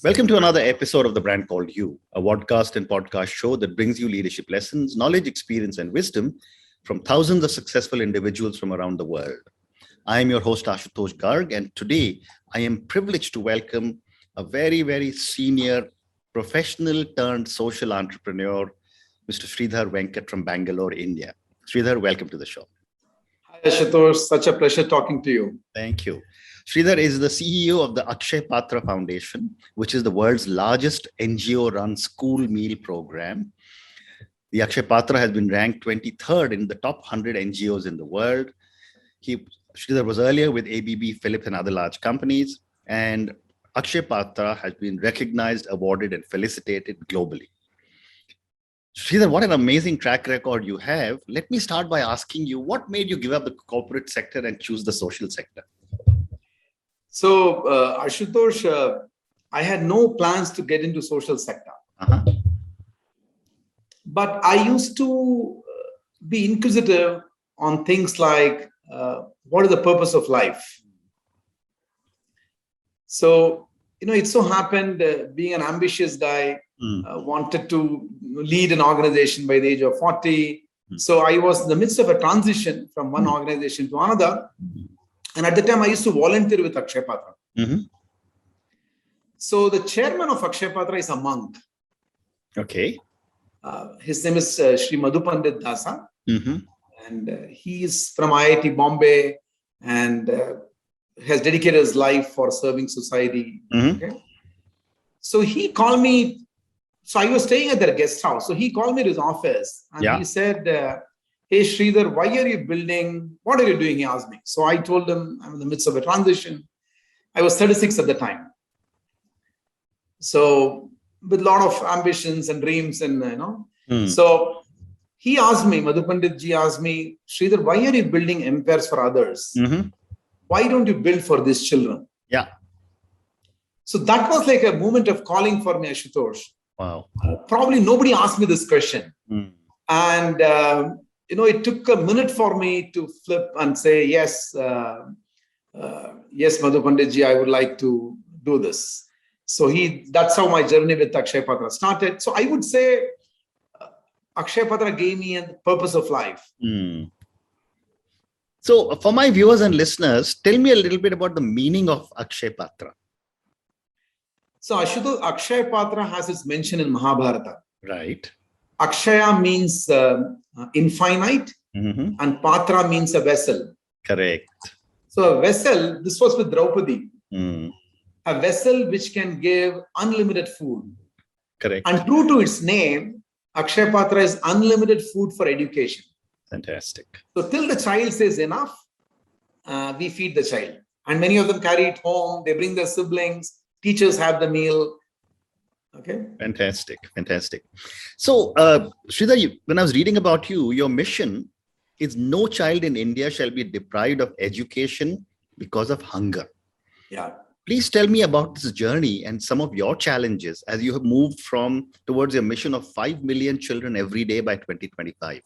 Welcome to another episode of The Brand Called You, a podcast and podcast show that brings you leadership lessons, knowledge, experience, and wisdom from thousands of successful individuals from around the world. I am your host, Ashutosh Garg, and today I am privileged to welcome a very, very senior professional turned social entrepreneur, Mr. Shridhar Venkat from Bangalore, India. Shridhar, welcome to the show. Hi, Ashutosh. Such a pleasure talking to you. Thank you. Shridhar is the CEO of the Akshaya Patra Foundation, which is the world's largest NGO-run school meal program. The Akshaya Patra has been ranked 23rd in the top 100 NGOs in the world. Shridhar was earlier with ABB, Philips, and other large companies, and Akshaya Patra has been recognized, awarded, and felicitated globally. Shridhar, what an amazing track record you have. Let me start by asking you, what made you give up the corporate sector and choose the social sector? So, Ashutosh, I had no plans to get into social sector. But I used to be inquisitive on things like, what is the purpose of life? So, it so happened, being an ambitious guy, wanted to lead an organization by the age of 40. So I was in the midst of a transition from one organization to another. And at the time, I used to volunteer with Akshaya Patra. So the chairman of Akshaya Patra is a monk. Okay. His name is Sri Madhupandit Dasa. And he is from IIT Bombay and has dedicated his life for serving society. Okay. So he called me. So I was staying at their guest house. So he called me to his office and he said, hey, Shridhar, why are you building? What are you doing? He asked me. So I told him I'm in the midst of a transition. I was 36 at the time. So with a lot of ambitions and dreams and, So he asked me, Madhupandit ji asked me, Shridhar, why are you building empires for others? Why don't you build for these children? Yeah. So that was like a moment of calling for me, Ashutosh. Wow. Probably nobody asked me this question. And, it took a minute for me to flip and say, yes, yes, Madhupandit ji, I would like to do this. So that's how my journey with Akshaya Patra started. So I would say Akshaya Patra gave me a purpose of life. So for my viewers and listeners, tell me a little bit about the meaning of Akshaya Patra. So Ashutosh, Akshaya Patra has its mention in Mahabharata. Right. Akshaya means infinite and Patra means a vessel. Correct. So a vessel, this was with Draupadi. A vessel which can give unlimited food. Correct. And true to its name, Akshaya Patra is unlimited food for education. Fantastic. So till the child says enough, we feed the child. And many of them carry it home. They bring their siblings. Teachers have the meal. Okay. Fantastic. Fantastic. So, Shridhar, when I was reading about you, your mission is no child in India shall be deprived of education because of hunger. Yeah. Please tell me about this journey and some of your challenges as you have moved towards your mission of 5 million children every day by 2025.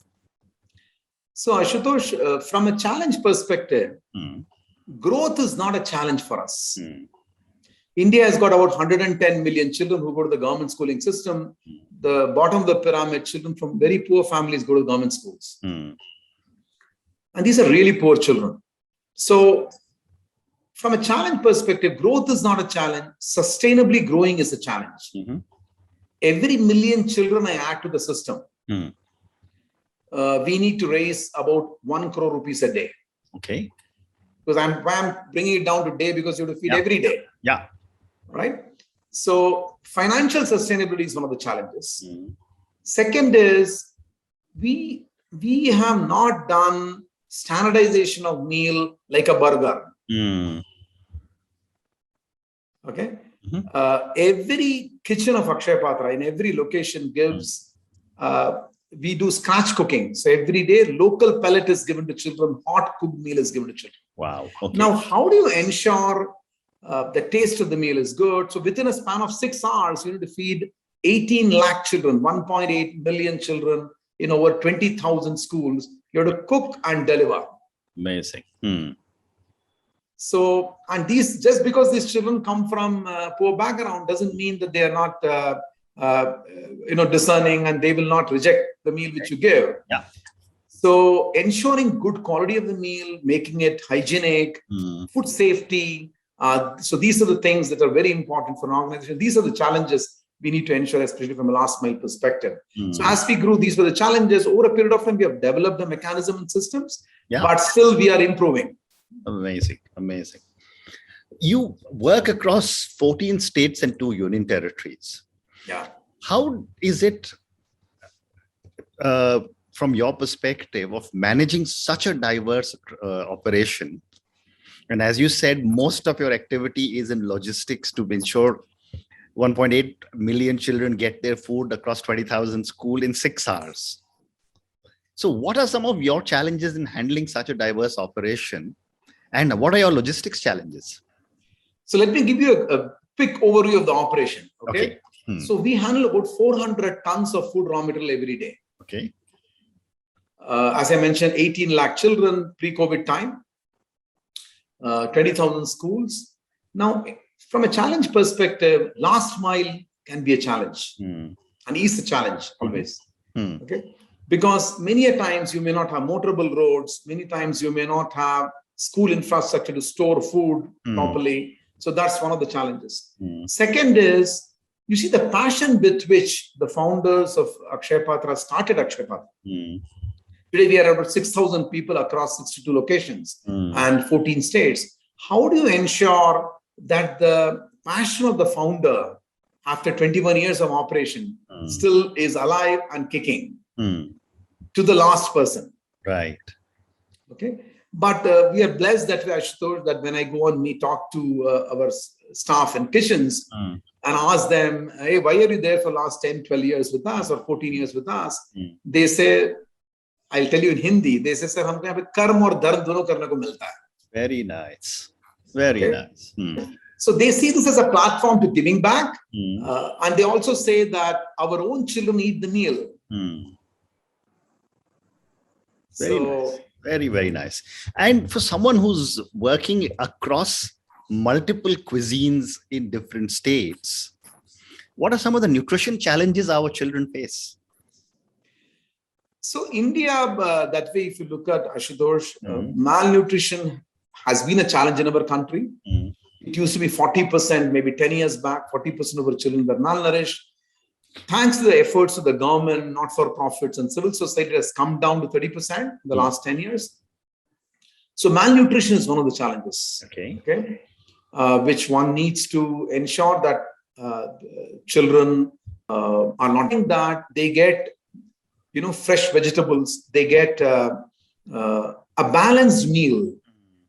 So, Ashutosh, from a challenge perspective, growth is not a challenge for us. India has got about 110 million children who go to the government schooling system. The bottom of the pyramid, children from very poor families go to government schools. And these are really poor children. So from a challenge perspective, growth is not a challenge. Sustainably growing is a challenge. Every million children I add to the system, we need to raise about 1 crore rupees a day. Okay. Because I'm bringing it down to day because you have to feed every day. Yeah. Right? So financial sustainability is one of the challenges. Second is we have not done standardization of meal like a burger. Okay. Every kitchen of Akshaya Patra in every location gives, we do scratch cooking. So every day local pellet is given to children, hot cooked meal is given to children. Wow. Okay. Now, how do you ensure the taste of the meal is good? So within a span of 6 hours, you need to feed 18 lakh children, 1.8 million children in over 20,000 schools. You have to cook and deliver. Amazing. So, and these, just because these children come from poor background doesn't mean that they are not, discerning, and they will not reject the meal which you give. Yeah. So ensuring good quality of the meal, making it hygienic, food safety. So these are the things that are very important for an organization. These are the challenges we need to ensure, especially from a last mile perspective. So as we grew, these were the challenges. Over a period of time, we have developed the mechanism and systems, but still we are improving. Amazing, amazing. You work across 14 states and 2 union territories. Yeah. How is it, from your perspective, of managing such a diverse operation? And as you said, most of your activity is in logistics to ensure 1.8 million children get their food across 20,000 schools in 6 hours. So what are some of your challenges in handling such a diverse operation? And what are your logistics challenges? So let me give you a quick overview of the operation. Okay. So we handle about 400 tons of food raw material every day. Okay. As I mentioned, 18 lakh children pre-COVID time, 20,000 schools. Now, from a challenge perspective, last mile can be a challenge and is a challenge always. Okay. Because many a times you may not have motorable roads. Many times you may not have school infrastructure to store food properly. So that's one of the challenges. Second is, you see the passion with which the founders of Akshaya Patra started Akshaya Patra. Today we are about 6,000 people across 62 locations and 14 states. How do you ensure that the passion of the founder after 21 years of operation still is alive and kicking to the last person? Right. Okay. But we are blessed that way, Ashutosh, that when I go and talk to our staff in kitchens and ask them, hey, why are you there for last 10, 12 years with us or 14 years with us? They say, I'll tell you in Hindi, they say, sir, humko yahan pe karm aur dharm dono karne ko milta hai. Very nice. Very nice. So they see this as a platform to giving back. And they also say that our own children eat the meal. Very nice. Very, very nice. And for someone who's working across multiple cuisines in different states, what are some of the nutrition challenges our children face? So India, that way, if you look at Ashutosh, malnutrition has been a challenge in our country. It used to be 40%, maybe 10 years back, 40% of our children were malnourished. Thanks to the efforts of the government, not-for-profits, and civil society, has come down to 30% in the last 10 years. So malnutrition is one of the challenges. Okay. Which one needs to ensure that children are not in that they get, fresh vegetables, they get a balanced meal,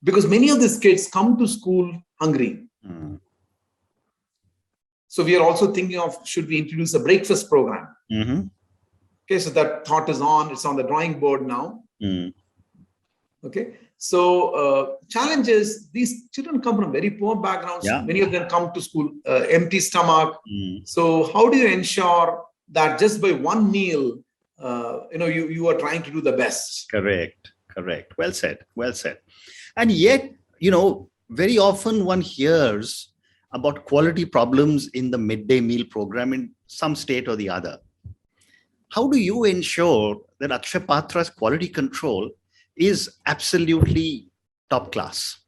because many of these kids come to school hungry. So we are also thinking of, should we introduce a breakfast program? Okay, so that thought is it's on the drawing board now. Okay, so challenges, these children come from very poor backgrounds. Many of them come to school empty stomach. So how do you ensure that just by one meal, you are trying to do the best? Correct. Well said. And yet, very often one hears about quality problems in the midday meal program in some state or the other. How do you ensure that Akshaya Patra's quality control is absolutely top class?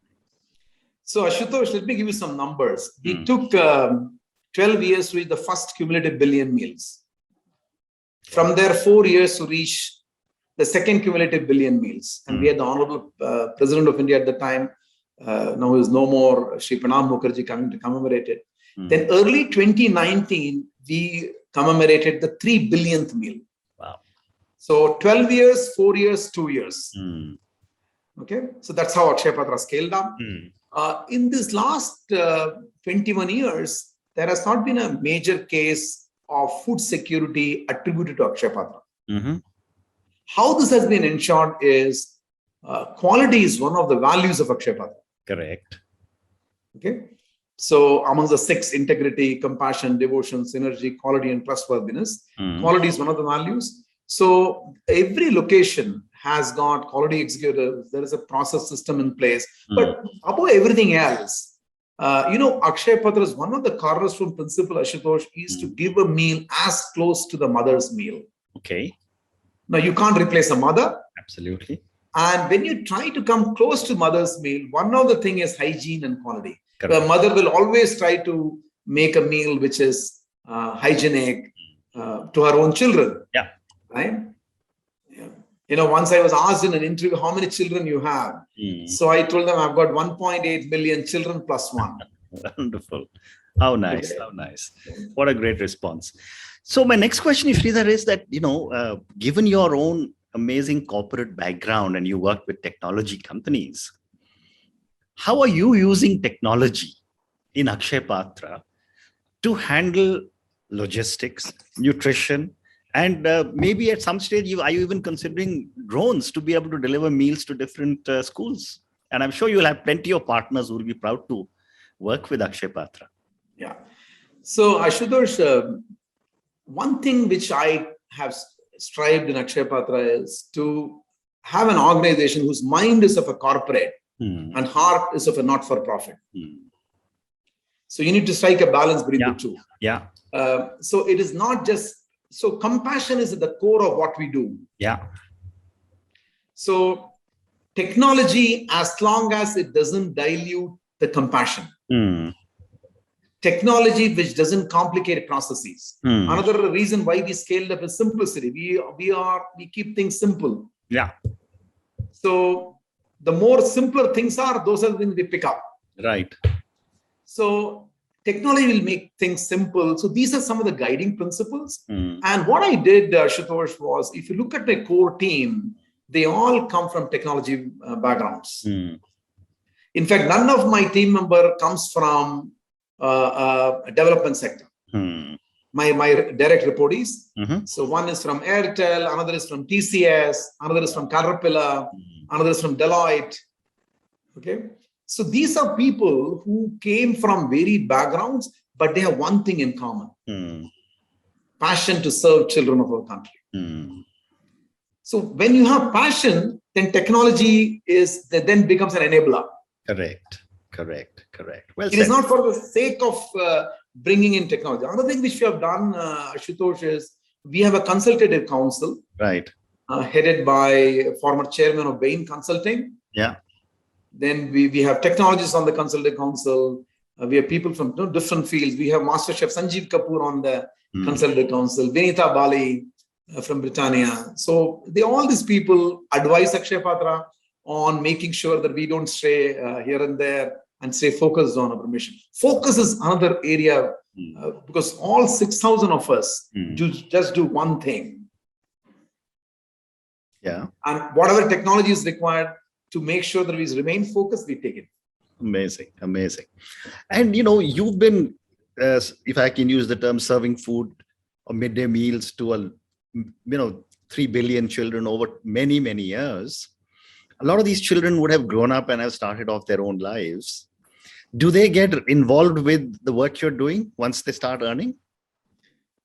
So Ashutosh, let me give you some numbers. We took 12 years to reach the first cumulative billion meals. From there, 4 years to reach the second cumulative billion meals. And we had the Honorable President of India at the time, now is no more, Shri Pranab Mukherjee, coming to commemorate it. Then early 2019, we commemorated the 3 billionth meal. Wow. So 12 years, 4 years, 2 years. Okay, so that's how Akshaya Patra scaled up. In this last 21 years, there has not been a major case of food security attributed to Akshaya Patra. How this has been ensured is quality is one of the values of Akshaya Patra. Correct. Okay. So amongst the 6, integrity, compassion, devotion, synergy, quality, and trustworthiness, quality is one of the values. So every location has got quality executives. There is a process system in place. But above everything else, Akshaya Patra's one of the cornerstone principle, Ashutosh, is to give a meal as close to the mother's meal. Okay. Now, you can't replace a mother. Absolutely. And when you try to come close to mother's meal, one of the thing is hygiene and quality. Correct. The mother will always try to make a meal which is hygienic to her own children. Yeah. Right? Once I was asked in an interview, how many children you have? So I told them I've got 1.8 million children plus one. Wonderful. How nice. Okay. How nice. What a great response. So my next question, Shridhar, is that, given your own amazing corporate background and you work with technology companies, how are you using technology in Akshaya Patra to handle logistics, nutrition, and maybe at some stage, are you even considering drones to be able to deliver meals to different schools? And I'm sure you'll have plenty of partners who will be proud to work with Akshaya Patra. Yeah. So Ashutosh, one thing which I have strived in Akshaya Patra is to have an organization whose mind is of a corporate and heart is of a not-for-profit. So you need to strike a balance between the two. Yeah. So it is not just, so compassion is at the core of what we do. Yeah. So technology, as long as it doesn't dilute the compassion. Technology which doesn't complicate processes. Another reason why we scaled up is simplicity. We keep things simple. Yeah. So the more simpler things are, those are the things we pick up. Right. So technology will make things simple. So these are some of the guiding principles. And what I did, Ashutosh, was if you look at my core team, they all come from technology backgrounds. In fact, none of my team member comes from development sector. My direct reportees. So one is from Airtel, another is from TCS, another is from Caterpillar, another is from Deloitte. Okay. So these are people who came from varied backgrounds, but they have one thing in common. Passion to serve children of our country. So when you have passion, then technology then becomes an enabler. Correct. Well, it is not for the sake of bringing in technology. Another thing which we have done, Ashutosh, is we have a consultative council, right, headed by former chairman of Bain Consulting. Yeah. Then we have technologists on the consultative council. We have people from different fields. We have Master Chef Sanjeev Kapoor on the consultative council, Vinita Bali from Britannia. So all these people advise Akshaya Patra on making sure that we don't stray here and there and stay focused on our mission. Focus is another area because all 6,000 of us just do one thing. Yeah. And whatever technology is required to make sure that we remain focused, we take it. Amazing. And you've been, if I can use the term, serving food or midday meals to 3 billion children over many, many years. A lot of these children would have grown up and have started off their own lives. Do they get involved with the work you're doing once they start earning?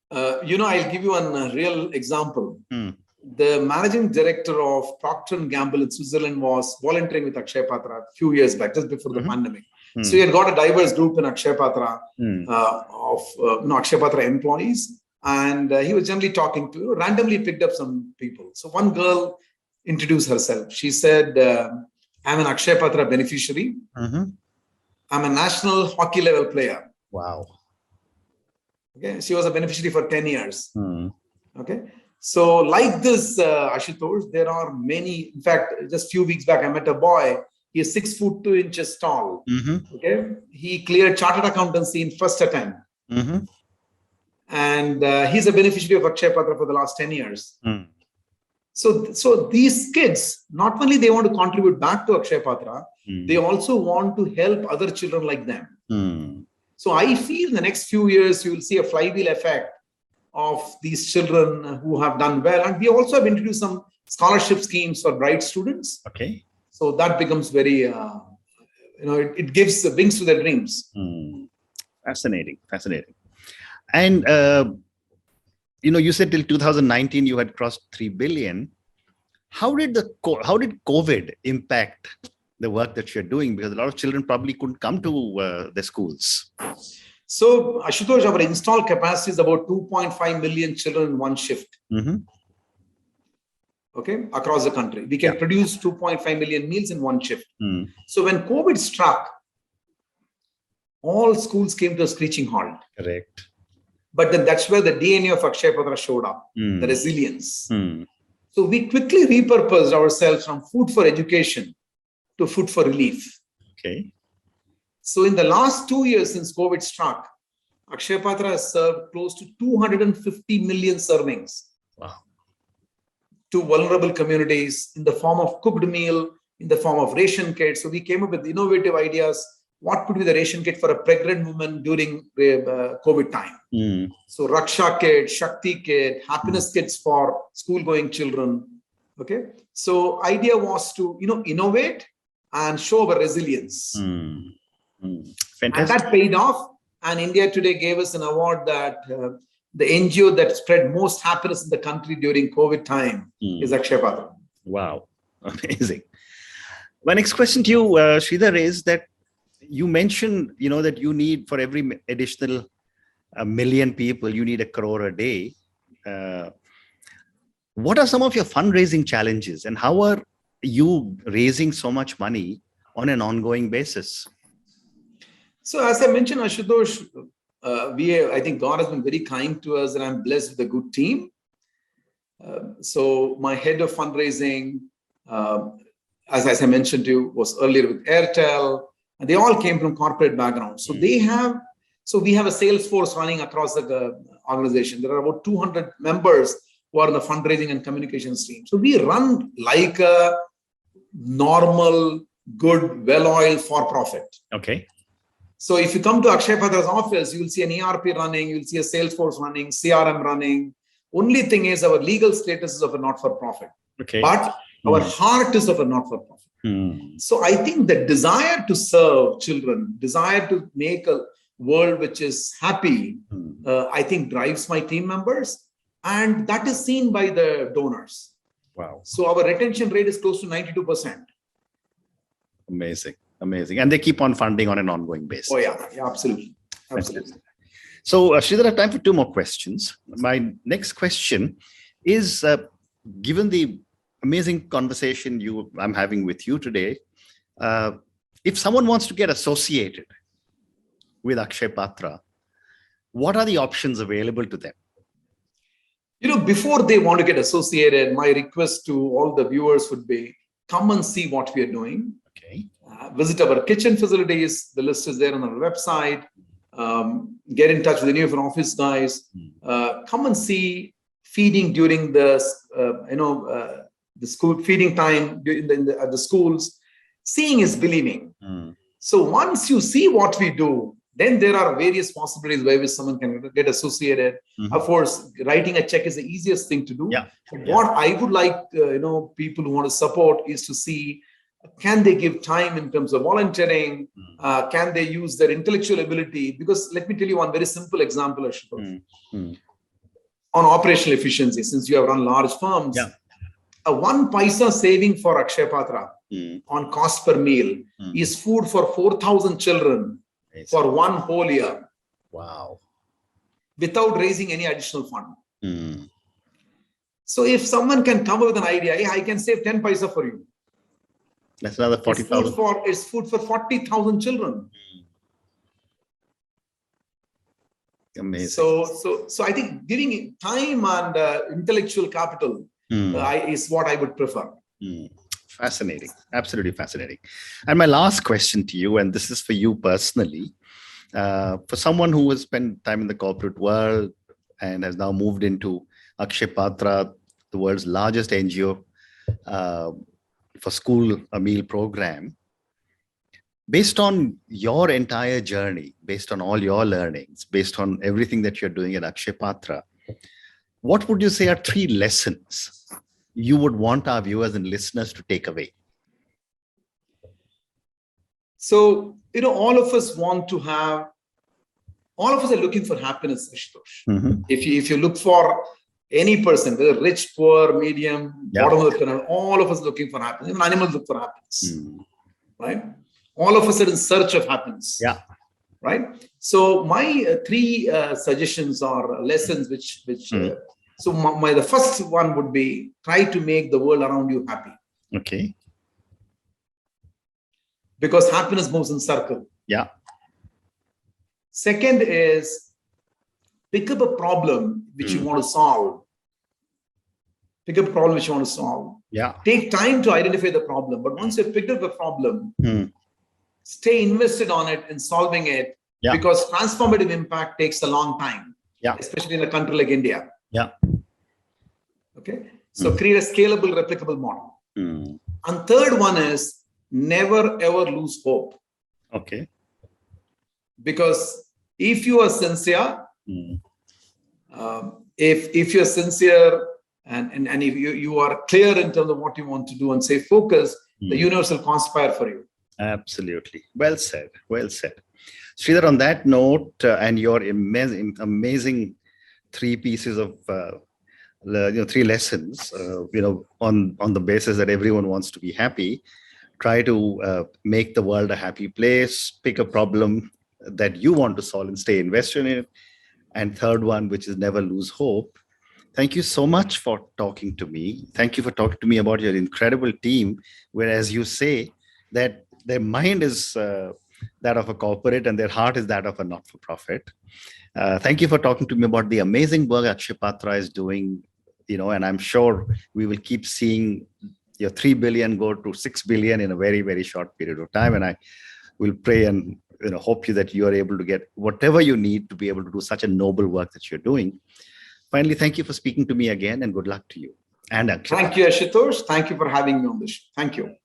I'll give you a real example. The managing director of Procter & Gamble in Switzerland was volunteering with Akshaya Patra a few years back, just before the pandemic. So he had got a diverse group in Akshaya Patra of Akshaya Patra employees. And he was generally talking to, randomly picked up some people. So one girl introduced herself. She said, I'm an Akshaya Patra beneficiary. I'm a national hockey level player. Wow. Okay. She was a beneficiary for 10 years. Okay. So like this, Ashutosh, there are many. In fact, just a few weeks back, I met a boy. He is 6'2" tall. Okay. He cleared chartered accountancy in first attempt. And he's a beneficiary of Akshaya Patra for the last 10 years. So these kids, not only they want to contribute back to Akshaya Patra, they also want to help other children like them. So I feel in the next few years, you will see a flywheel effect of these children who have done well. And we also have introduced some scholarship schemes for bright students. Okay. So that becomes very, it gives wings to their dreams. Fascinating. And, you said till 2019, you had crossed 3 billion. How did COVID impact the work that you're doing? Because a lot of children probably couldn't come to the schools. So, Ashutosh, our installed capacity is about 2.5 million children in one shift. Okay, across the country. We can produce 2.5 million meals in one shift. So when COVID struck, all schools came to a screeching halt. Correct. But then that's where the DNA of Akshaya Patra showed up, the resilience. So we quickly repurposed ourselves from food for education to food for relief. Okay. So in the last 2 years since COVID struck, Akshaya Patra has served close to 250 million servings. Wow. To vulnerable communities in the form of cooked meal, in the form of ration kits. So we came up with innovative ideas. What could be the ration kit for a pregnant woman during COVID time? So Raksha kit, Shakti kit, happiness kits for school-going children. Okay. So idea was to, innovate and show our resilience. Fantastic. And that paid off. And India Today gave us an award that the NGO that spread most happiness in the country during COVID time is Akshaya Patra. Wow. Amazing. My next question to you, Shridhar, is that you mentioned, that you need for every additional 1 million people, you need 1 crore a day. What are some of your fundraising challenges and how are you raising so much money on an ongoing basis? So as I mentioned, Ashutosh, I think God has been very kind to us and I'm blessed with a good team. So my head of fundraising, as I mentioned to you, was earlier with Airtel, and they all came from corporate backgrounds. So we have a sales force running across the organization. There are about 200 members who are in the fundraising and communications team. So we run like a normal, good, well-oiled for-profit. Okay. So if you come to Akshaya Patra's office, you will see an ERP running, you'll see a Salesforce running, CRM running. Only thing is our legal status is of a not-for-profit. Okay. But our heart is of a not-for-profit. So I think the desire to serve children, desire to make a world which is happy, I think drives my team members. And that is seen by the donors. Wow. So our retention rate is close to 92%. Amazing. Amazing. And they keep on funding on an ongoing basis. Oh, yeah, absolutely. Absolutely. So, Shridhar, I have time for 2 more questions. My next question is, given the amazing conversation I'm having with you today, if someone wants to get associated with Akshaya Patra, what are the options available to them? Before they want to get associated, my request to all the viewers would be, come and see what we are doing. Okay. Visit our kitchen facilities. The list is there on our website. Get in touch with any of our office guys. Come and see feeding during the school feeding time at the schools. Seeing is believing. So once you see what we do, then there are various possibilities by which someone can get associated. Of course, writing a check is the easiest thing to do. But what I would like, people who want to support is to see, can they give time in terms of volunteering? Can they use their intellectual ability? Because let me tell you one very simple example, Ashutosh. On operational efficiency, since you have run large firms, a 1 paisa saving for Akshaya Patra on cost per meal is food for 4,000 children for 1 whole year. Wow. Without raising any additional fund. So if someone can come up with an idea, hey, I can save 10 paisa for you. That's another 40,000. It's food for 40,000 children. Amazing. So I think giving time and intellectual capital is what I would prefer. Fascinating. Absolutely fascinating. And my last question to you, and this is for you personally, for someone who has spent time in the corporate world and has now moved into Akshaya Patra, the world's largest NGO for school meal program, based on your entire journey, based on all your learnings, based on everything that you're doing at Akshaya Patra, what would you say are 3 lessons you would want our viewers and listeners to take away? So, all of us are looking for happiness, Ashutosh. If you look for Any person, whether rich, poor, medium, bottom of the pyramid, all of us looking for happiness. Even animals look for happiness, right? All of us are in search of happiness. Yeah. Right. So my three suggestions or lessons, so the first one would be try to make the world around you happy. Okay. Because happiness moves in circle. Yeah. Second is pick up a problem which you want to solve. Pick up a problem which you want to solve. Yeah. Take time to identify the problem. But once you've picked up the problem, stay invested on it and solving it. Yeah. Because transformative impact takes a long time. Yeah. Especially in a country like India. Yeah. Okay. So create a scalable, replicable model. And third one is never ever lose hope. Okay. Because if you are sincere, if you're sincere and if you are clear in terms of what you want to do and say focus, the universe will conspire for you. Absolutely. Well said. Well said. Shridhar, on that note, and your amazing three pieces of, three lessons, on the basis that everyone wants to be happy, try to make the world a happy place, pick a problem that you want to solve and stay invested in it. And third one, which is never lose hope. Thank you so much for talking to me. Thank you for talking to me about your incredible team, whereas you say that their mind is that of a corporate and their heart is that of a not-for-profit. Thank you for talking to me about the amazing work Akshaya Patra is doing, and I'm sure we will keep seeing your 3 billion go to 6 billion in a very, very short period of time. And I will pray and hope you that you are able to get whatever you need to be able to do such a noble work that you're doing. Finally, thank you for speaking to me again and good luck to you. And Akshaya. Thank you, Ashutosh. Thank you for having me on this show. Thank you.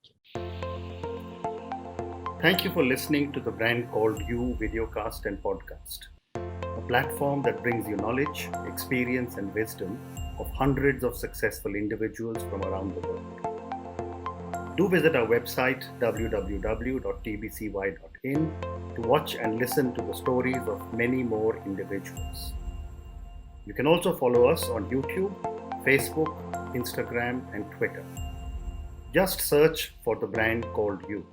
Thank you for listening to the Brand Called You videocast and podcast, a platform that brings you knowledge, experience, and wisdom of hundreds of successful individuals from around the world. Do visit our website www.tbcy.in to watch and listen to the stories of many more individuals. You can also follow us on YouTube, Facebook, Instagram, and Twitter. Just search for the Brand Called You.